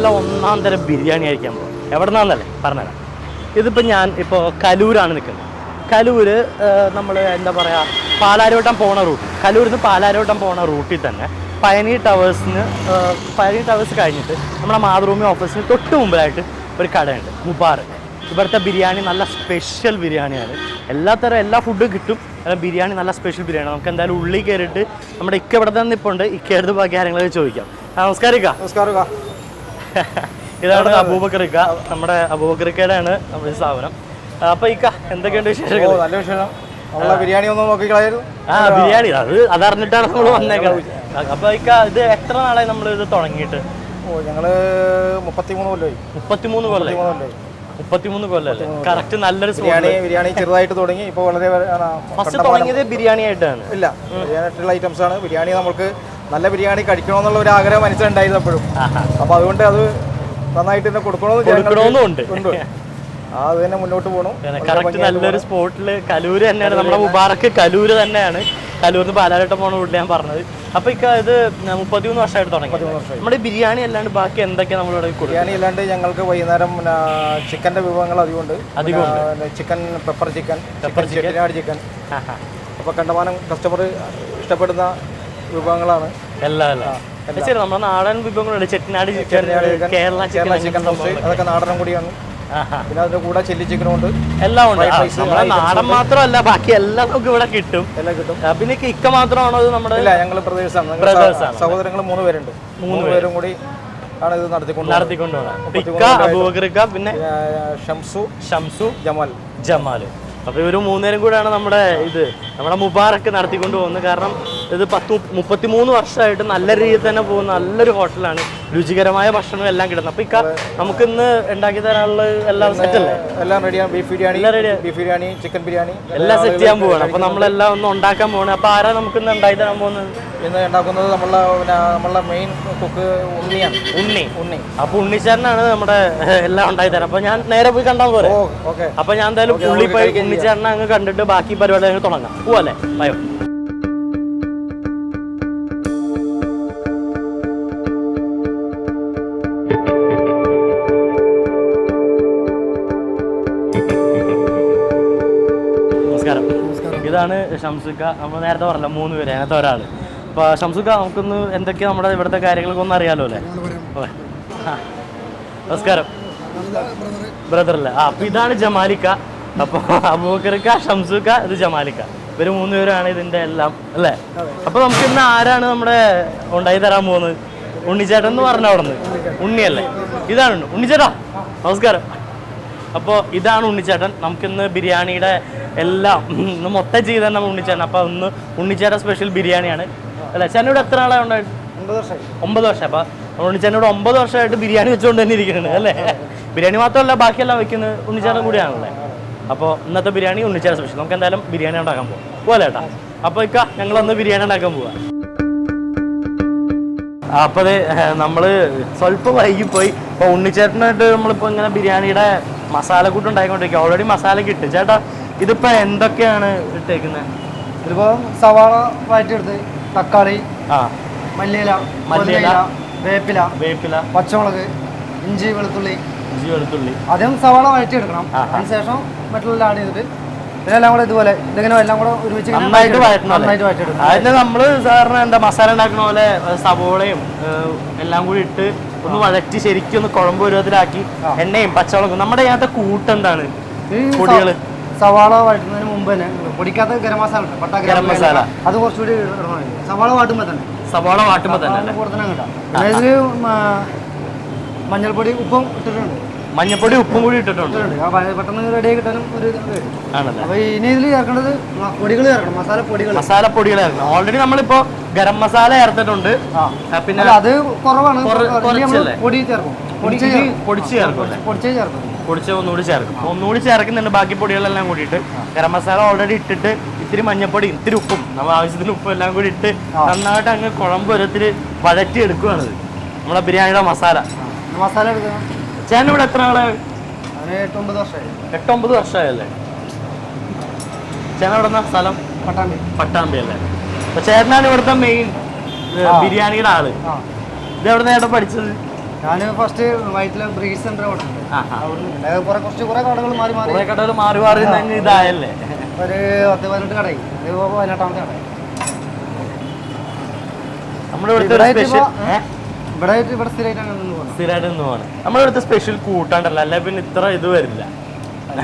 നല്ല ഒന്നാം തരം ബിരിയാണി കഴിക്കാൻ പോകും. എവിടെ നിന്നാന്നല്ലേ പറഞ്ഞുതരാം. ഇതിപ്പോൾ ഞാൻ ഇപ്പോൾ കലൂരാണ് നിൽക്കുന്നത്. കലൂര് നമ്മൾ എന്താ പറയുക, പാലാരിവട്ടം പോണ റൂട്ട്, കലൂരിൽ നിന്ന് പാലാരിവട്ടം പോണ റൂട്ടിൽ തന്നെ പഴനി ടവേഴ്സ് കഴിഞ്ഞിട്ട് നമ്മുടെ മാതൃഭൂമി ഓഫീസിന് തൊട്ട് മുമ്പിലായിട്ട് ഒരു കടയുണ്ട്, മുബാറക്. ഇവിടുത്തെ ബിരിയാണി നല്ല സ്പെഷ്യൽ ബിരിയാണിയാണ്. എല്ലാ ഫുഡും കിട്ടും. ബിരിയാണി നല്ല സ്പെഷ്യൽ ബിരിയാണി. നമുക്ക് എന്തായാലും ഉള്ളിൽ കയറിയിട്ട് നമ്മുടെ ഇക്ക ഇവിടെ തന്നെ ഇപ്പോൾ ഉണ്ട്. ഇക്കടുത്ത് ബാക്കി കാര്യങ്ങളൊക്കെ ചോദിക്കാം. നമസ്കാരം ഇക്ക. നമസ്കാരം. ഇതാണ് അബൂബക്കർ ഇക്ക, നമ്മുടെ അബൂബക്കർ ഇക്കയുടെയാണ് നമ്മുടെ സ്ഥാപനം. അപ്പോൾ ഇക്ക എന്തൊക്കെയുണ്ട് വിശേഷങ്ങൾ? നല്ല വിശേഷം. ബിരിയാണി ഒന്നും നോക്കിക്കളായിരുന്നു. ബിരിയാണി അതറിഞ്ഞിട്ടാണ് നമ്മൾ വന്നേക്കുന്നത്. അപ്പോൾ ഇക്ക ഇത് എത്ര നാളായി നമ്മൾ ഇത് തുടങ്ങിയിട്ട്? ഞങ്ങള് 33 കൊല്ലമായി. 33 കൊല്ലല്ലേ? കറക്റ്റ്. നല്ലൊരു ബിരിയാണി ചെറുതായിട്ട് തുടങ്ങി. ഇപ്പോൾ വളരെ ഫസ്റ്റ് തുടങ്ങിയത് ബിരിയാണി ആയിട്ടാണ്? ഇല്ല, ബിരിയാണിയായിട്ടുള്ള ഐറ്റംസ് ആണ്. ബിരിയാണി നമുക്ക് നല്ല ബിരിയാണി കഴിക്കണമെന്നുള്ള ഒരു ആഗ്രഹം മനസ്സിലുണ്ടായിരുന്നു എപ്പോഴും. അപ്പോൾ അതുകൊണ്ട് അത് നന്നായിട്ട് തന്നെ കൊടുക്കണമെന്നുണ്ട്. അത് തന്നെ മുന്നോട്ട് പോകണം. കറക്റ്റ് നല്ലൊരു സ്പോട്ടിൽ കലൂര് തന്നെയാണ്. നമ്മുടെ മുബാറക്ക് കലൂര് തന്നെയാണ്. കലൂരിൽ നിന്ന് പാലാരിവട്ടം പോകണ വീട്ടിൽ ഞാൻ പറഞ്ഞത്. അപ്പോൾ ഇക്ക ഇത് 33 വർഷമായിട്ട് തുടങ്ങി. നമ്മുടെ ബിരിയാണി അല്ലാണ്ട് ബാക്കി എന്തൊക്കെയാണ് നമ്മളിവിടെ? ബിരിയാണി അല്ലാണ്ട് ഞങ്ങൾക്ക് വൈകുന്നേരം ചിക്കൻ്റെ വിഭവങ്ങൾ അധികമുണ്ട്. Chicken pepper chicken, Chettinad chicken. അപ്പോൾ കണ്ടമാനം കസ്റ്റമർ ഇഷ്ടപ്പെടുന്ന വിഭവങ്ങളാണ് എല്ലാം. ശരി, നമ്മുടെ നാടൻ വിഭവങ്ങളുണ്ട്. ചെട്ടിനാട് ചിക്കൻ, കേരള ചിക്കൻ, അതൊക്കെ നാടനും കൂടിയാണ്. പിന്നെ അതിന്റെ കൂടെ ചില്ലി ചിക്കനും ഉണ്ട്. എല്ലാം ഉണ്ട്. നമ്മുടെ നാടൻ മാത്രമല്ല, ബാക്കി എല്ലാം നമുക്ക് ഇവിടെ കിട്ടും. പിന്നെ ഇക്ക മാത്രമാണോ ഇത്? നമ്മുടെ ഞങ്ങൾ ബ്രദേഴ്സാണ്. സഹോദരങ്ങൾ 3 പേരുണ്ട്. 3 പേരും കൂടി ആണ് ഇത് നടത്തിക്കൊണ്ടുപോകുന്നത്. ഇക്ക, അബൂബക്കർ ഇക്ക, പിന്നെ ഷംസു, ജമാൽ. അപ്പോൾ ഇവർ 3 പേരും കൂടെയാണ് നമ്മുടെ മുബാറക്ക് നടത്തിക്കൊണ്ട് പോകുന്നത്. കാരണം ഇത് 33 വർഷമായിട്ട് നല്ല രീതിയിൽ തന്നെ പോകുന്ന നല്ലൊരു ഹോട്ടലാണ്. രുചികരമായ ഭക്ഷണം എല്ലാം കിട്ടുന്നത്. അപ്പോൾ ഇക്ക നമുക്കിന്ന് ഉണ്ടാക്കി തരാനുള്ള എല്ലാം സെറ്റല്ലേ? എല്ലാം റെഡിയാണ്. ബീഫ് ബിരിയാണി, ചിക്കൻ ബിരിയാണി എല്ലാം സെറ്റ് ചെയ്യാൻ പോവാണ്. അപ്പോൾ നമ്മളെല്ലാം ഒന്ന് ഉണ്ടാക്കാൻ പോവാണ്. അപ്പോൾ ആരാ നമുക്കിന്ന് ഉണ്ടാക്കി തരാൻ പോകുന്നത്? ഇന്ന് ഉണ്ടാക്കുന്നത് നമ്മളുടെ മെയിൻ കുക്ക് ഉണ്ണിയാണ്. ഉണ്ണി. അപ്പോൾ ഉണ്ണിച്ചേരനാണ് നമ്മുടെ എല്ലാം ഉണ്ടാക്കി തരാം. അപ്പോൾ ഞാൻ നേരെ പോയി കണ്ടാൽ പോരെ? അപ്പോൾ ഞാൻ എന്തായാലും പുള്ളി പോയി ഉണ്ണിച്ചേരനെ അങ്ങ് കണ്ടിട്ട് ബാക്കി പരിപാടി അങ്ങ് തുടങ്ങാം. പോവല്ലേ? ഭയം. ഇതാണ് ഷംസുക്ക. നമ്മൾ നേരത്തെ പറഞ്ഞല്ലോ 3 പേര്, അതിനകത്ത് ഒരാൾ. അപ്പോൾ ഷംസുക്ക, നമുക്കൊന്ന് എന്തൊക്കെയാണ് നമ്മുടെ ഇവിടുത്തെ കാര്യങ്ങളൊക്കെ ഒന്ന് അറിയാലോ അല്ലേ? നമസ്കാരം ബ്രദറല്ലേ? അപ്പോൾ ഇതാണ് ജമാലിക്ക. അപ്പോൾ അബൂബക്കർക്ക, ഷംസുക്ക, ഇത് ജമാലിക്ക. ഇവർ 3 പേരാണ് ഇതിൻ്റെ എല്ലാം അല്ലേ? അപ്പോൾ നമുക്ക് ഇന്ന് ആരാണ് നമ്മുടെ ഉണ്ടായി തരാൻ പോകുന്നത്? ഉണ്ണിച്ചേട്ടൻ എന്ന് പറഞ്ഞ അവിടെ നിന്ന്. ഉണ്ണിയല്ലേ? ഇതാണ് ഉണ്ണിച്ചേട്ടാ. നമസ്കാരം. അപ്പോൾ ഇതാണ് ഉണ്ണിച്ചേട്ടൻ. നമുക്കിന്ന് ബിരിയാണിയുടെ എല്ലാം ഇന്ന് മൊത്തം ചെയ്ത് തന്നെ ഉണ്ണിച്ചേട്ടൻ. അപ്പോൾ ഇന്ന് ഉണ്ണിച്ചേട്ടൻ സ്പെഷ്യൽ ബിരിയാണിയാണ് അല്ലേ? ചേട്ടനോട് എത്ര ആളെ ഉണ്ടായിട്ട്? 9 വർഷം. അപ്പോൾ ഉണ്ണിച്ചേട്ടനോട് 9 വർഷമായിട്ട് ബിരിയാണി വെച്ചുകൊണ്ട് തന്നെ ഇരിക്കുന്നത് അല്ലേ? ബിരിയാണി മാത്രമല്ല, ബാക്കിയെല്ലാം വെക്കുന്നത് ഉണ്ണിച്ചേട്ടൻ കൂടിയാണല്ലേ? അപ്പോൾ ഇന്നത്തെ ബിരിയാണി ഉണ്ണിച്ചേട്ടൻ സ്പെഷ്യൽ. നമുക്ക് എന്തായാലും ബിരിയാണി ഉണ്ടാക്കാൻ പോകാം. പോലെ ഏട്ടാ. അപ്പോൾ ഇക്ക ഞങ്ങളൊന്ന് ബിരിയാണി ഉണ്ടാക്കാൻ പോവാം. അപ്പോൾ അത് നമ്മൾ സ്വല്പം വൈകിപ്പോയി. ഇപ്പോൾ ഉണ്ണിച്ചേട്ടനായിട്ട് നമ്മളിപ്പോൾ ഇങ്ങനെ ബിരിയാണിയുടെ മസാലക്കൂട്ട് ഉണ്ടായിക്കൊണ്ടിരിക്കുക. ഓൾറെഡി മസാല കിട്ടും. ചേട്ടാ, ഇതിപ്പോൾ എന്തൊക്കെയാണ് ഇട്ടേക്കുന്നത്? ഇതിപ്പോൾ സവാള വഴറ്റിയെടുത്ത്, തക്കാളി, മല്ലിയില, വേപ്പില, പച്ചമുളക്, ഇഞ്ചി വെളുത്തുള്ളി. ആദ്യം സവാള വഴറ്റിയെടുക്കണം. അതിനുശേഷം മറ്റുള്ള ആഡ് ചെയ്തിട്ട് ഇതെല്ലാം കൂടെ ഇതുപോലെ ഇതിങ്ങനെ എല്ലാം കൂടെ ഒരുമിച്ച് നന്നായിട്ട് വഴറ്റണം. അതിന് നമ്മൾ സാധാരണ എന്താ മസാല ഉണ്ടാക്കുന്ന പോലെ സവോളയും എല്ലാം കൂടി ഇട്ട് ഒന്ന് വഴറ്റി ശരിക്കും ഒന്ന് കുഴമ്പ് പരുവത്തിലാക്കി എണ്ണയും പച്ചമുളകും. നമ്മുടെ ഇതിനകത്തെ കൂട്ടെന്താണ്? പൊടികൾ സവാള വഴറ്റുന്നതിന് മുമ്പ് തന്നെ പൊടിക്കാത്ത ഗരം മസാല ഉണ്ട്, പട്ട ഗരം മസാല. അത് കുറച്ചുകൂടി സവാള വാട്ടുമ്പോൾ തന്നെ കിട്ടാം. ഇതിൽ മഞ്ഞൾപ്പൊടി, ഉപ്പും ഇട്ടിട്ടുണ്ട്. മഞ്ഞപ്പൊടി, ഉപ്പും കൂടി ഇട്ടിട്ടുണ്ട്. പെട്ടെന്ന് റെഡിയായി കിട്ടാനും ഒരു ആണല്ലേ. അപ്പോൾ ഇനി ഇതിൽ ചേർക്കേണ്ടത് പൊടികൾ ചേർക്കണം, മസാലപ്പൊടികൾ ചേർക്കണം. ഓൾറെഡി നമ്മളിപ്പോൾ ഗരം മസാല ചേർത്തിട്ടുണ്ട്. പിന്നെ അത് കുറവാണ്, പൊടി ചേർക്കും. പൊടിച്ച് ഒന്നുകൂടി ചേർക്കുന്നുണ്ട്. ബാക്കി പൊടികളെല്ലാം കൂടിയിട്ട് ഗരം മസാല ഓൾറെഡി ഇട്ടിട്ട് ഇത്തിരി മഞ്ഞപ്പൊടി, ഇത്തിരി ഉപ്പും, നമ്മൾ ആവശ്യത്തിന് ഉപ്പും എല്ലാം കൂടി ഇട്ട് നന്നായിട്ട് അങ്ങ് കുഴമ്പ് ഒരത്തിൽ വഴറ്റി എടുക്കുകയാണിത് നമ്മളെ ബിരിയാണിയുടെ മസാല. എടുക്കുക. ചേട്ടൻ ഇവിടെ എത്ര ആളെ? 8-9 വർഷമായി. 8-9 വർഷമായല്ലേ? ചേട്ടൻ ഇവിടെ സ്ഥലം? പട്ടാമ്പി അല്ലേ? അപ്പൊ ചേട്ടനാണ് ഇവിടുത്തെ മെയിൻ ബിരിയാണിയുടെ ആള്. ഇത് എവിടെ നേട്ടം പഠിച്ചത്? ഞാൻ ഫസ്റ്റ് വൈറ്റിലെ ബ്രീസ് സെന്റർ കുറേ കടകൾ മാറി മാറി ഇതായല്ലേ ഒരു 10-18 കടയായി. 18ാമത്തെ കട ഇവിടെ സ്ഥിരമായിട്ട് നിന്ന് പോവാണ്. നമ്മുടെ ഇവിടുത്തെ സ്പെഷ്യൽ കൂട്ടാണ്ടല്ലോ, അല്ലെ പിന്നെ ഇത്ര ഇത് വരില്ല.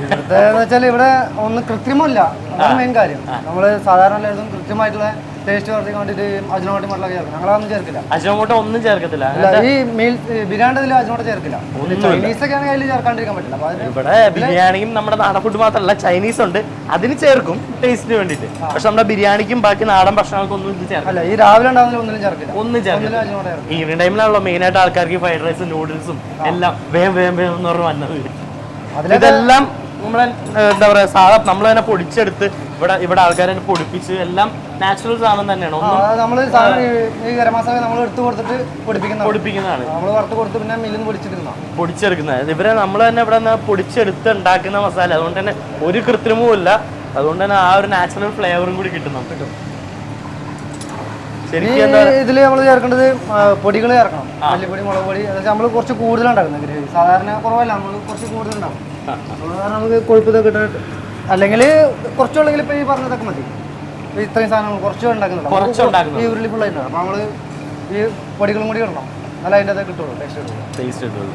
ഇവിടുത്തെ വെച്ചാൽ ഇവിടെ ഒന്ന് കൃത്രിമല്ല, അതാണ് മെയിൻ കാര്യം. നമ്മള് സാധാരണ എല്ലായിടത്തും കൃത്യമായിട്ടുള്ള ടേസ്റ്റ് വർദ്ധിക്കാൻ വേണ്ടിട്ട് അജിനോമോട്ടോ മട്ടൊക്കെ ചേർക്കും. ഞങ്ങളതൊന്നും ചേർക്കില്ല. അജിനോമോട്ടോ ഒന്നും ചേർക്കത്തില്ല. ഈ മീൽ ബിരിയാണിയിൽ അജിനോമോട്ടോ ചേർക്കില്ല. ചൈനീസ് ഒക്കെ ആണെങ്കിൽ അതിൽ ചേർക്കാണ്ടിരിക്കാൻ പറ്റില്ല. ഇവിടെ ബിരിയാണിയും നമ്മുടെ നാടൻ ഫുഡ് മാത്രമല്ല, ചൈനീസ് ഉണ്ട്, അതിന് ചേർക്കും ടേസ്റ്റിന് വേണ്ടിട്ട്. പക്ഷെ നമ്മുടെ ബിരിയാണിക്കും ബാക്കി നാടൻ ഭക്ഷണങ്ങൾക്കും ഒന്നും ഇത് ചേർക്കില്ല. ഈ രാവിലെ ഉണ്ടാകുന്ന ഒന്നും ചേർക്കില്ല. ഒന്നും ചേർക്കില്ല. ഈവനിങ് ടൈമിലാണല്ലോ മെയിൻ ആയിട്ട് ആൾക്കാർക്ക് ഫ്രൈഡ് റൈസും നൂഡിൽസും എല്ലാം വേഗം എന്ന് പറഞ്ഞ് വന്നത്. ഇതെല്ലാം നമ്മളെ എന്താ പറയാ സാധാ നമ്മൾ തന്നെ പൊടിച്ചെടുത്ത് ഇവിടെ ആൾക്കാരെ പൊടിപ്പിച്ച് എല്ലാം നാച്ചുറൽ സാധനം തന്നെയാണ്. പൊടിപ്പിക്കുന്നതാണ് പൊടിച്ചെടുക്കുന്നത്. ഇവരെ നമ്മൾ തന്നെ ഇവിടെ പൊടിച്ചെടുത്ത് ഉണ്ടാക്കുന്ന മസാല, അതുകൊണ്ട് തന്നെ ഒരു കൃത്രിമവും ഇല്ല. അതുകൊണ്ട് തന്നെ ആ ഒരു നാച്ചുറൽ ഫ്ലേവറും കൂടി കിട്ടും നമുക്ക്. ഇതില് നമ്മൾ ചേർക്കേണ്ടത് പൊടികൾ ചേർക്കണം. മല്ലിപ്പൊടി, മുളക് പൊടി, നമ്മൾ കുറച്ച് കൂടുതലുണ്ടാക്കുന്നത് ഗ്രേവി. സാധാരണ കുറവല്ല, നമ്മൾ കുറച്ച് കൂടുതലുണ്ടാവും. നമുക്ക് കൊഴുപ്പൊക്കെ കിട്ടാൻ അല്ലെങ്കിൽ കുറച്ചുള്ളെങ്കിൽ ഇപ്പൊ ഈ പറഞ്ഞതൊക്കെ മതി. ഇത്രയും സാധനങ്ങൾ കുറച്ച് ഉണ്ടാക്കുന്നുണ്ട്. ഈ ഉരുളി ഫുള്ളായിട്ടുണ്ടാവും. അപ്പൊ നമ്മള് ഈ പൊടികളും കൂടി ഇടണം, നല്ല അതിൻ്റെ കിട്ടുള്ളൂ, ടേസ്റ്റ് കിട്ടുള്ളൂ.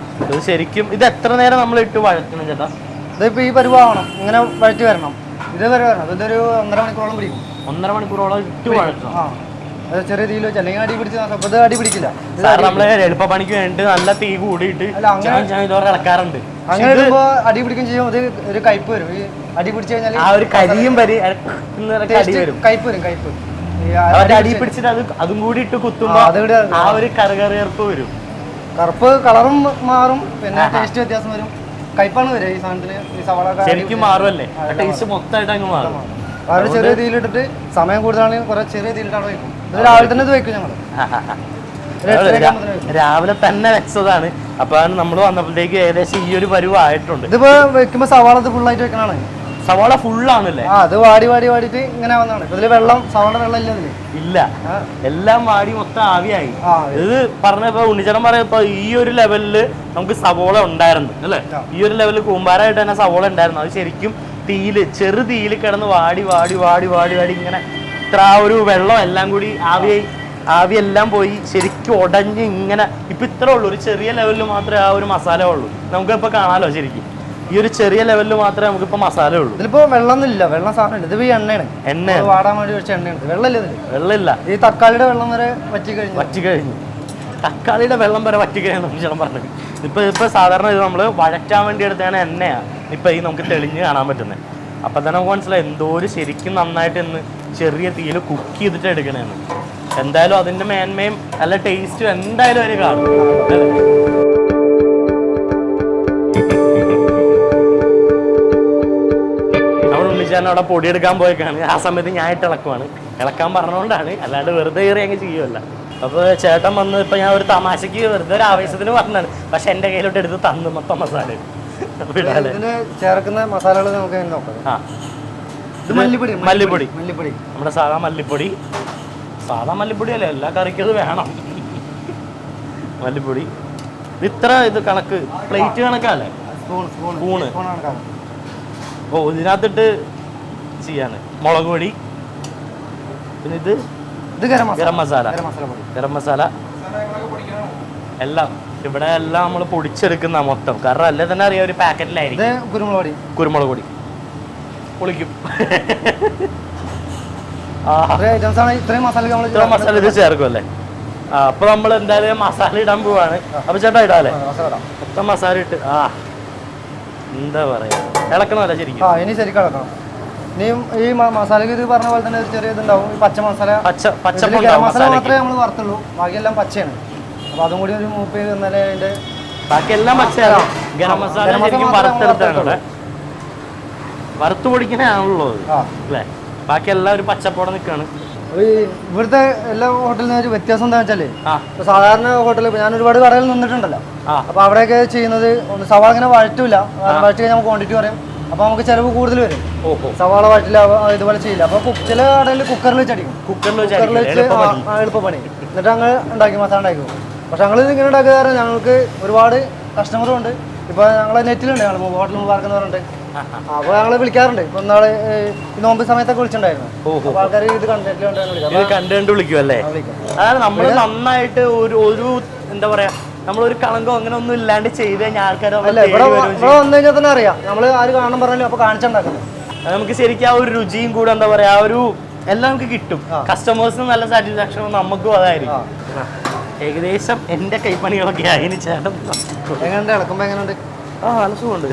ശരിക്കും ഇത് എത്ര നേരം നമ്മൾ ഇട്ട് വഴറ്റണം ചേട്ടാ? ഇതിപ്പോ ഈ പരുവാകണം, ഇങ്ങനെ വഴറ്റി വരണം. ഇത് വരെ വരണം. ഇതൊരു 1.5 മണിക്കൂറോളം പിടിക്കും. 1.5 മണിക്കൂറോളം ഇട്ട് വഴറ്റണം. ചെറിയ തീയിൽ വെച്ച് അല്ലെങ്കിൽ അടി പിടിച്ച് അടി പിടിക്കില്ല. നമ്മള് എളുപ്പ പണിക്ക് വേണ്ടി നല്ല തീ കൂടിയിട്ട് ഇളക്കാറുണ്ട്. അങ്ങനെ ഇടുമ്പോ അടി പിടിക്കും ചെയ്യും. അത് ഒരു കയ്പ് വരും. ഈ അടി പിടിച്ചു കഴിഞ്ഞാൽ ആ ഒരു കരിയും കയ്പ് വരും. കയ്പ് അടി പിടിച്ചിട്ട് അതും കൂടി ഇട്ട് കുത്തുമ്പോ ആ ഒരു കറുകറിയർപ്പ് വരും. കറുപ്പ് കളറും മാറും, പിന്നെ ടേസ്റ്റ് വ്യത്യാസം വരും. കയ്പാണ് വരും ഈ സാധനത്തിന്. ഈ സവാള ശരിക്കും മാറുമല്ലേ, ടേസ്റ്റ് മൊത്തമായിട്ട് അങ്ങ് മാറും. വളരെ ചെറിയ തീയിലിട്ടിട്ട് സമയം കൂടുതലാണെങ്കിൽ കുറെ ചെറിയ തീയിലിട്ടാണ് വെക്കും. ഇത് രാവിലെ തന്നെ ഇത് വെക്കും ഞങ്ങൾ. രാവിലെ തന്നെ വെച്ചതാണ്. അപ്പൊ നമ്മൾ വന്നപ്പോഴത്തേക്ക് ഏകദേശം ഈ ഒരു പരുവായിട്ടുണ്ട്. ഇതിപ്പോ വെക്കുമ്പോ സവാള ഫുള്ളായിട്ട് വെക്കണാണ്. സവാള ഫുള്ളാണല്ലേ? അത് വാടിയിട്ട് ഇങ്ങനെ വന്നാണ്. ഇതില് വെള്ളം, സവാള വെള്ളം ഇല്ല ഇതില്. ഇല്ല, എല്ലാം വാടി മൊത്തം ആവിയായി. ഇത് പറഞ്ഞപ്പോ ഉണ്ണിച്ചേട്ടൻ പറയപ്പോ ഈ ഒരു ലെവലില് നമുക്ക് സവോള ഉണ്ടായിരുന്നു അല്ലെ? ഈ ഒരു ലെവലിൽ കൂമ്പാരായിട്ട് തന്നെ സവോള ഉണ്ടായിരുന്നു. അത് ശരിക്കും തീയില് ചെറു തീയിൽ കിടന്ന് വാടി ഇങ്ങനെ ഇത്ര ആ ഒരു വെള്ളം എല്ലാം കൂടി ആവിയെല്ലാം പോയി ശരിക്കും ഉടഞ്ഞ് ഇങ്ങനെ ഇപ്പൊ ഇത്രേ ഉള്ളൂ. ഒരു ചെറിയ ലെവലിൽ മാത്രമേ ആ ഒരു മസാല ഉള്ളൂ. നമുക്കിപ്പോ കാണാലോ, ശരിക്കും ഈ ഒരു ചെറിയ ലെവലിൽ മാത്രമേ നമുക്കിപ്പോ മസാല ഉള്ളൂ. ഇതിലിപ്പോ വെള്ളമൊന്നുമില്ല, വെള്ളം സാധനം ഇത് എണ്ണയാണ് വാടാൻ വേണ്ടി വെച്ച എണ്ണയാണ്. വെള്ളമില്ല. ഈ തക്കാളിയുടെ വെള്ളം വരെ വറ്റി കഴിഞ്ഞു. തക്കാളിയുടെ വെള്ളം വരെ വറ്റി കഴിഞ്ഞു ചേട്ടൻ പറഞ്ഞത്. ഇപ്പൊ സാധാരണ ഇത് നമ്മള് വഴറ്റാൻ വേണ്ടി എടുത്താണ് എണ്ണയാണ് ഇപ്പൊ ഈ നമുക്ക് തെളിഞ്ഞ് കാണാൻ പറ്റുന്നത്. അപ്പൊ തന്നെ നമുക്ക് മനസ്സിലായി എന്തോ ഒരു ശരിക്കും നന്നായിട്ട് ഇന്ന് ചെറിയ തീയിൽ കുക്ക് ചെയ്തിട്ട് എടുക്കണേന്ന്. എന്തായാലും അതിന്റെ മേന്മയും നല്ല ടേസ്റ്റും എന്തായാലും അതിന് കാണും. നമ്മൾ ഉണ്ണിച്ചാൻ അവിടെ പൊടിയെടുക്കാൻ പോയേക്കാണ്. ആ സമയത്ത് ഞാൻ ഇളക്കാൻ പറഞ്ഞുകൊണ്ടാണ്, അല്ലാണ്ട് വെറുതെ കയറി അങ്ങ് ചെയ്യുമല്ല. അപ്പൊ ചേട്ടൻ വന്ന് ഇപ്പൊ ഞാൻ ഒരു തമാശക്ക് വെറുതെ ഒരു ആവേശത്തിന് പറഞ്ഞാണ്. പക്ഷെ എന്റെ കയ്യിലോട്ട് എടുത്ത് തന്നു മൊത്തം മസാല. ചേർക്കുന്ന മസാലകൾ നമുക്ക് നോക്കാം. മല്ലിപ്പൊടി, നമ്മുടെ സാധാ മല്ലിപ്പൊടി അല്ലേ, എല്ലാ കറിക്കും അത് വേണം. മല്ലിപ്പൊടി ഇത്ര ഇത് കണക്ക്, പ്ലേറ്റ് കണക്കല്ലേ, സ്പൂണ്. ഓ ഇതിനകത്തിട്ട് ചെയ്യാണ്. മുളക് പൊടി, പിന്നെ ഇത് ഗരം മസാല എല്ലാം ഇവിടെ എല്ലാം നമ്മൾ പൊടിച്ചെടുക്കുന്ന മൊത്തം. കാരണം അല്ലേ തന്നെ അറിയാം ഒരു പാക്കറ്റിലായിരിക്കും. കുരുമുളക് പൊടി പൊളിക്കും. ഇത്ര മസാല ഇത് ചേർക്കും അല്ലേ? അപ്പൊ നമ്മൾ എന്തായാലും മസാല ഇടാൻ പോവാണ്. അപ്പൊ ചേട്ടാ ഇടാല്ലേ, മൊത്തം മസാല ഇട്ട് എന്താ പറയാ ഇളക്കണമല്ല ശരിക്കും. ഇനി ശരിക്കും ഇളക്കണം. ഇനിയും ഈ മസാലക്ക് ഇത് പറഞ്ഞ പോലെ തന്നെ ചെറിയ ഇതുണ്ടാവും. പച്ച മസാല ഗരം മസാല മാത്രമേ നമ്മൾ വറുത്തുള്ളൂ, ബാക്കിയെല്ലാം പച്ചയാണ്. അപ്പൊ അതും കൂടി ഒരു മൂപ്പ് ചെയ്ത് തന്നാലേ അതിന്റെ ബാക്കിയെല്ലാം പച്ചയാണ്. ഗരം മസാല ശരിക്കും വറുത്തെടുത്താണ്, വറുത്ത് പൊടിക്കണാണല്ലോ അല്ലേ? ബാക്കിയെല്ലാം ഒരു പച്ചപ്പോടെ നിൽക്കാണ്. ഇവിടുത്തെ എല്ലാ ഹോട്ടലിൽ നിന്ന് ഒരു വ്യത്യാസം എന്താണെന്ന് വെച്ചാല്, സാധാരണ ഹോട്ടലിൽ ഞാൻ ഒരുപാട് കടകളിൽ നിന്നിട്ടുണ്ടല്ലോ. അപ്പൊ അവിടെയൊക്കെ ചെയ്യുന്നത് സവാള ഇങ്ങനെ വഴറ്റില്ല. വഴറ്റി കഴിഞ്ഞാൽ നമുക്ക് ക്വാണ്ടിറ്റി പറയും. അപ്പൊ നമുക്ക് ചിലവ് കൂടുതൽ വരും. സവാള വഴറ്റില്ല, ഇതുപോലെ ചെയ്യില്ല. അപ്പൊ ചില കടയിൽ കുക്കറിൽ വെച്ചടിക്കും. കുക്കറിൽ വെച്ച് എളുപ്പപ്പണി. എന്നിട്ട് അങ്ങ് ഉണ്ടാക്കി മസാല ഉണ്ടാക്കി. പക്ഷെ ഞങ്ങൾ ഇങ്ങനെ ഉണ്ടാക്കുക കാരണം ഞങ്ങൾക്ക് ഒരുപാട് കസ്റ്റമറും ഉണ്ട്. ഇപ്പൊ ഞങ്ങളെ നെറ്റിലുണ്ട്, ഞങ്ങൾ ഹോട്ടൽ മുബാർക്ക് എന്ന് പറഞ്ഞിട്ട്. അപ്പോൾ ഞങ്ങൾ വിളിക്കാറുണ്ട്. ഇപ്പൊ നാളെ ഈ നോമ്പ് സമയത്തൊക്കെ വിളിച്ചിട്ടുണ്ടായിരുന്നു. അപ്പോൾ ആൾക്കാർ ഇത് കണ്ടുകൊണ്ട് വിളിക്കും അല്ലേ? അതാണ് നമ്മൾ നന്നായിട്ട് ഒരു എന്താ പറയാ, നമ്മളൊരു കളങ്കോ അങ്ങനെ ഒന്നും ഇല്ലാണ്ട് ചെയ്ത് കഴിഞ്ഞാൽ ആൾക്കാർ ഇവിടെ വന്നു കഴിഞ്ഞാൽ തന്നെ അറിയാം നമ്മൾ ആര് കാണാൻ പറഞ്ഞാലും അപ്പൊ കാണിച്ചുണ്ടാക്കുന്നത്. നമുക്ക് ശരിക്കും ആ ഒരു രുചിയും കൂടെ എന്താ പറയാ, ആ ഒരു എല്ലാം നമുക്ക് കിട്ടും. കസ്റ്റമേഴ്സിന് നല്ല സാറ്റിസ്ഫാക്ഷനും നമുക്കും അതായിരിക്കും. ഏകദേശം എന്റെ കൈപ്പണികളൊക്കെ ആയതിന് ചേട്ടൻ എങ്ങനെയുണ്ട് ഇളക്കുമ്പോ എങ്ങനെയുണ്ട്? നല്ല സുഖമുണ്ട്.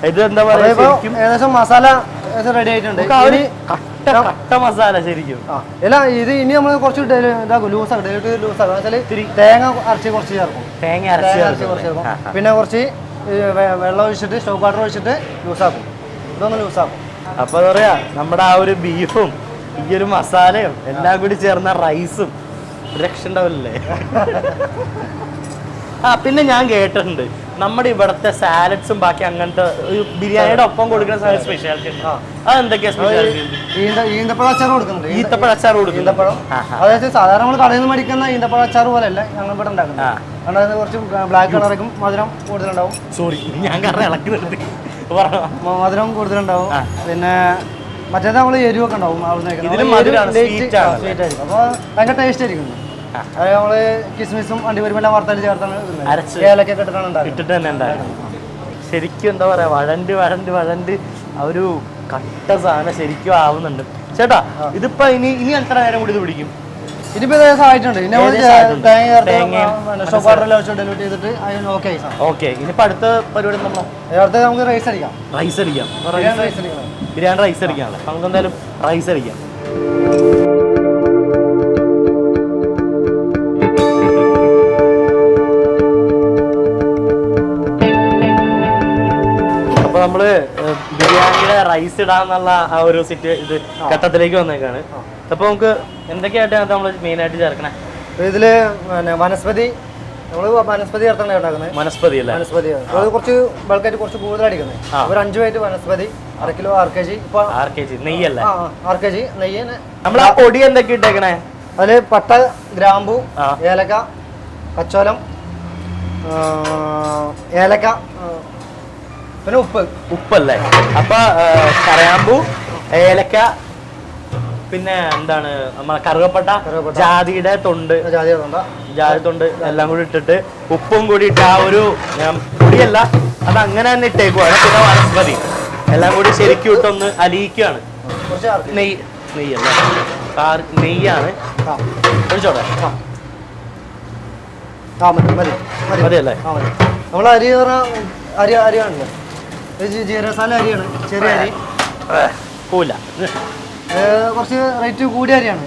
ഇത് എന്താ പറയാ, ഏകദേശം മസാല റെഡി ആയിട്ടുണ്ട്. കട്ട മസാല ശരിക്കും. അല്ല ഇത് ഇനി നമ്മൾ കുറച്ച് ലൂസാക്കും, ലൂസാക്കും വെച്ചാൽ തേങ്ങ അരച്ച് കുറച്ച് ചേർക്കും. തേങ്ങ അരച്ച് കുറച്ച് ചേർക്കും. പിന്നെ കുറച്ച് വെള്ളം ഒഴിച്ചിട്ട് സ്റ്റോവ് വാട്ടർ ഒഴിച്ചിട്ട് ലൂസാക്കും. ഇതൊന്ന് ലൂസാക്കും. അപ്പൊ എന്താ പറയാ, നമ്മുടെ ആ ഒരു ബീഫും ഈ ഒരു മസാലയും എല്ലാം കൂടി ചേർന്ന റൈസും രക്ഷ ഉണ്ടാവില്ലേ? പിന്നെ ഞാൻ കേട്ടിട്ടുണ്ട് നമ്മുടെ ഇവിടുത്തെ സാലഡ്സും ബാക്കി അങ്ങനത്തെ ബിരിയാണിയുടെ ഒപ്പം കൊടുക്കുന്ന സ്പെഷ്യാലിറ്റി അതെന്തൊക്കെയാ സ്പെഷ്യാലിറ്റി? ഈന്തപ്പഴ അച്ചാർ കൊടുക്കുന്നുണ്ട്. ഈന്തപ്പഴ അച്ചാർ കൊടുക്കും. ഈന്തപ്പഴം അതായത് സാധാരണ നമ്മൾ കടയിൽ നിന്ന് മേടിക്കുന്ന ഈന്തപ്പഴ അച്ചാർ പോലെയല്ല ഞങ്ങൾ ഇവിടെ ഉണ്ടാക്കുന്നത്. കാരണം കുറച്ച് ബ്ലാക്ക് കളറായിരിക്കും, മധുരം കൂടുതലുണ്ടാവും. സോറി, ഞാൻ കാരണം ഇളക്കുന്നുണ്ട്. മധുരം കൂടുതലുണ്ടാവും. പിന്നെ മറ്റേത് നമ്മൾ എരിവൊക്കെ ഉണ്ടാവും. അപ്പോൾ ഭയങ്കര ടേസ്റ്റ് ആയിരിക്കും. അത് നമ്മള് കിസ്മിസും അണ്ടിപരിപ്പെല്ലാം വറുത്തല് ചേർത്താണ് ഏലക്കൊക്കെ ഇട്ടിട്ട് തന്നെ ഉണ്ടായിരുന്നു. ശരിക്കും എന്താ പറയാ, വഴണ്ട് ആ ഒരു കട്ട സാധനം ശരിക്കും ആവുന്നുണ്ട് ചേട്ടാ. ഇതിപ്പോ ഇനി എത്ര നേരം കൂടി ഇത് പിടിക്കും? ഇനിയിപ്പോ ഏകദേശം ആയിട്ടുണ്ട്. ഓക്കെ, ഇനിയിപ്പോ അടുത്ത പരിപാടി നമുക്ക് റൈസ് അടിക്കാം. ബിരിയാണി റൈസ് അടിക്കാണല്ലോ. നമുക്ക് എന്തായാലും റൈസ് അടിക്കാം. നമ്മള് ബിരിയാണിയുടെ റൈസ് ഇടാന്നുള്ള ആ ഒരു ഇത് ഘട്ടത്തിലേക്ക് വന്നേക്കാണ്. അപ്പൊ നമുക്ക് എന്തൊക്കെയായിട്ടാണ് നമ്മൾ മെയിൻ ആയിട്ട് ചേർക്കണേ? ഇതില് വനസ്പതി, നമ്മള് വനസ്പതി ചേർത്താണ് ഉണ്ടാക്കുന്നത്. വനസ്പതി അല്ലേ? വനസ്പതി അത് കുറച്ച് ബൾക്കായിട്ട് കുറച്ച് കൂടുതൽ അടിക്കുന്നത്. ഒരു 5 packet vanaspati, 1/2 kilo RKG. 6 kg നെയ്യല്ലേ? 6 kg നെയ്യ്. നമ്മൾ ആ പൊടി എന്തൊക്കെ ഇട്ടേക്കണേ? അതില് പട്ട, ഗ്രാമ്പു, ഏലക്ക, കച്ചോലം, ഏലക്ക, പിന്നെ ഉപ്പല്ലേ? അപ്പൊ കറാമ്പു, ഏലക്ക, പിന്നെ എന്താണ് നമ്മളെ കറുവപ്പട്ട, ജാതിയുടെ തൊണ്ട് എല്ലാം കൂടി ഇട്ടിട്ട് ഉപ്പും കൂടി ഇട്ട് ആ ഒരു പൊടിയല്ല അത് അങ്ങനെ തന്നെ ഇട്ടേക്കുവാണ്. പിന്നെ വനസ്പതി എല്ലാം കൂടി ശരിക്കും ഇട്ടൊന്ന് അലിയിക്കുകയാണ്. നെയ്യല്ലേ? നെയ്യാണ്. ഒഴിച്ചോട്ടെ. മതിയല്ലേ? നമ്മൾ അരിയാണല്ലോ, ജീരകസാല അരിയാണ്, ചെറിയ അരി. പോല കുറച്ച് റേറ്റ് കൂടിയ അരിയാണ്.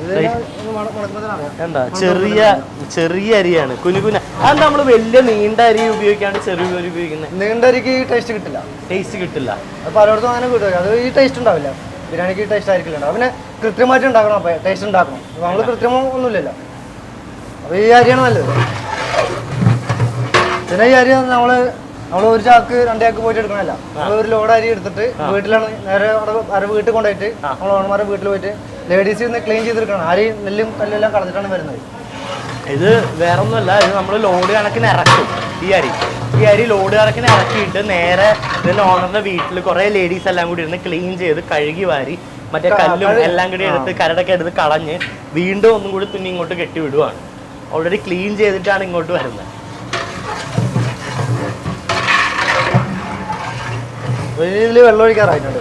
എന്താ ചെറിയ അരിയാണ്, കുനുകുന. അത് നമ്മൾ വലിയ നീണ്ട അരി ഉപയോഗിക്കാണ്ട് ചെറിയ അരി ഉപയോഗിക്കുന്നത്. നീണ്ട അരിക്ക് ടേസ്റ്റ് കിട്ടില്ല. അത് പലയിടത്തും അങ്ങനെ കിട്ടും. അത് ഈ ടേസ്റ്റ് ഉണ്ടാവില്ല. ബിരിയാണിക്ക് ടേസ്റ്റ് ആയിരിക്കില്ല. പിന്നെ കൃത്യമായിട്ട് ഉണ്ടാക്കണം. അപ്പൊ ടേസ്റ്റ് ഉണ്ടാക്കണം. നമ്മൾ കൃത്രിമം ഒന്നുമില്ലല്ലോ. അപ്പൊ ഈ അരിയാണ് നല്ലത്. പിന്നെ ഈ അരി നമ്മൾ ഒരു ചാക്ക് 2 ചാക്ക് പോയിട്ട് എടുക്കണമല്ല. നമ്മൾ ഒരു ലോഡ് അരി എടുത്തിട്ട് വീട്ടിലാണ് നേരെ അവിടെ വീട്ടിൽ കൊണ്ടുപോയിട്ട് നമ്മൾ ഓണന്മാരെ വീട്ടിൽ പോയിട്ട് ലേഡീസ് ഇന്ന് ക്ലീൻ ചെയ്തെടുക്കണം. അരി നെല്ലും കല്ലെല്ലാം കളഞ്ഞിട്ടാണ് വരുന്നത്. ഇത് വേറൊന്നുമല്ല, ഇത് നമ്മൾ ലോഡ് കണക്കിന് ഇറക്കും. ഈ അരി ലോഡ് കണക്കിന് ഇറക്കിയിട്ട് നേരെ ഇതിന്റെ ഓണറിന്റെ വീട്ടിൽ കുറെ ലേഡീസ് എല്ലാം കൂടി ഇരുന്ന് ക്ലീൻ ചെയ്ത് കഴുകി വാരി മറ്റേ കല്ലും എല്ലാം കൂടി എടുത്ത് കരടൊക്കെ എടുത്ത് കളഞ്ഞ് വീണ്ടും ഒന്നും കൂടി തുന്നി ഇങ്ങോട്ട് കെട്ടി വിടുവാണ്. ഓൾറെഡി ക്ലീൻ ചെയ്തിട്ടാണ് ഇങ്ങോട്ട് വരുന്നത്. വെള്ളം ഒഴിക്കാറായിട്ടുണ്ട്.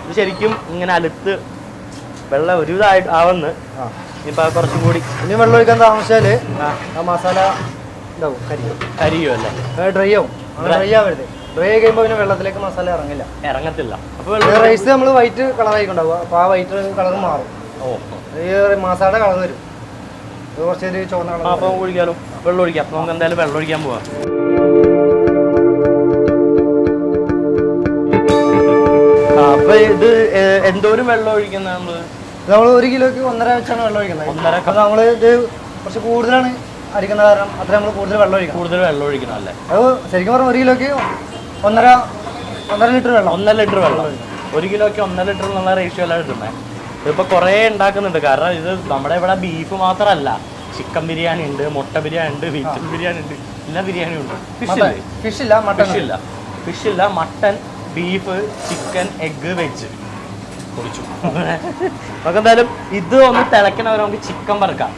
ഇത് ശരിക്കും ഇങ്ങനെ അലുത്ത് വെള്ളം ഒരുവിധമായിട്ട് ആവുന്നു. ഇനിയിപ്പോൾ കുറച്ചും കൂടി ഇനി വെള്ളം ഒഴിക്കാൻ താമസിച്ചാല് ആ മസാല കരിയോ അല്ലേ? ഡ്രൈ ആവും. ഡ്രൈ ആയി കഴിയുമ്പോൾ പിന്നെ വെള്ളത്തിലേക്ക് മസാല ഇറങ്ങത്തില്ല. അപ്പോൾ റൈസ് നമ്മൾ വൈറ്റ് കളറായിക്കുണ്ടാവുക. അപ്പോൾ ആ വൈറ്റ് കളർ മാറും. ഈ മസാലയുടെ കളർ വരും. കുറച്ചൊരു ചുവന്ന കളർ. അപ്പോൾ ഒഴിക്കാലോ, വെള്ളം ഒഴിക്കാം. അപ്പോൾ നമുക്ക് എന്തായാലും വെള്ളം ഒഴിക്കാൻ പോവാം. അപ്പൊ ഇത് എന്തോരം വെള്ളം ഒഴിക്കുന്ന നമ്മൾ 1 കിലോക്ക് 1.5 വെച്ചാണ് വെള്ളം ഒഴിക്കുന്നത്. അപ്പൊ നമ്മള് ഇത് കുറച്ച് കൂടുതലാണ് അരിക്കുന്ന കാരണം അത്ര നമ്മൾ കൂടുതൽ വെള്ളം ഒഴിക്കണം അല്ലേ? അത് ശരിക്കും പറഞ്ഞാൽ 1 കിലോക്ക് 1.5 ലിറ്റർ വെള്ളം. 1.5 ലിറ്റർ വെള്ളം. 1 കിലോക്ക് 1.5 ലിറ്റർ എന്നുള്ള റേഷ്യോ അല്ല കിട്ടുന്നത്. ഇതിപ്പോ കുറെ ഉണ്ടാക്കുന്നുണ്ട്. കാരണം ഇത് നമ്മുടെ ഇവിടെ ബീഫ് മാത്രമല്ല, ചിക്കൻ ബിരിയാണി ഉണ്ട്, മുട്ട ബിരിയാണി ഉണ്ട്, വെജിറ്റബിൾ ബിരിയാണി ഉണ്ട്, എല്ലാ ബിരിയാണിയും ഉണ്ട്. ഫിഷ് ഫിഷ് ഇല്ല, മട്ടൺ ഇല്ല, ഫിഷ് ഇല്ല, mutton, beef, chicken, egg, veg കുടിച്ചു. നമുക്ക് എന്തായാലും ഇത് ഒന്ന് തിളക്കണവരെ നമുക്ക് ചിക്കൻ വറുക്കാം.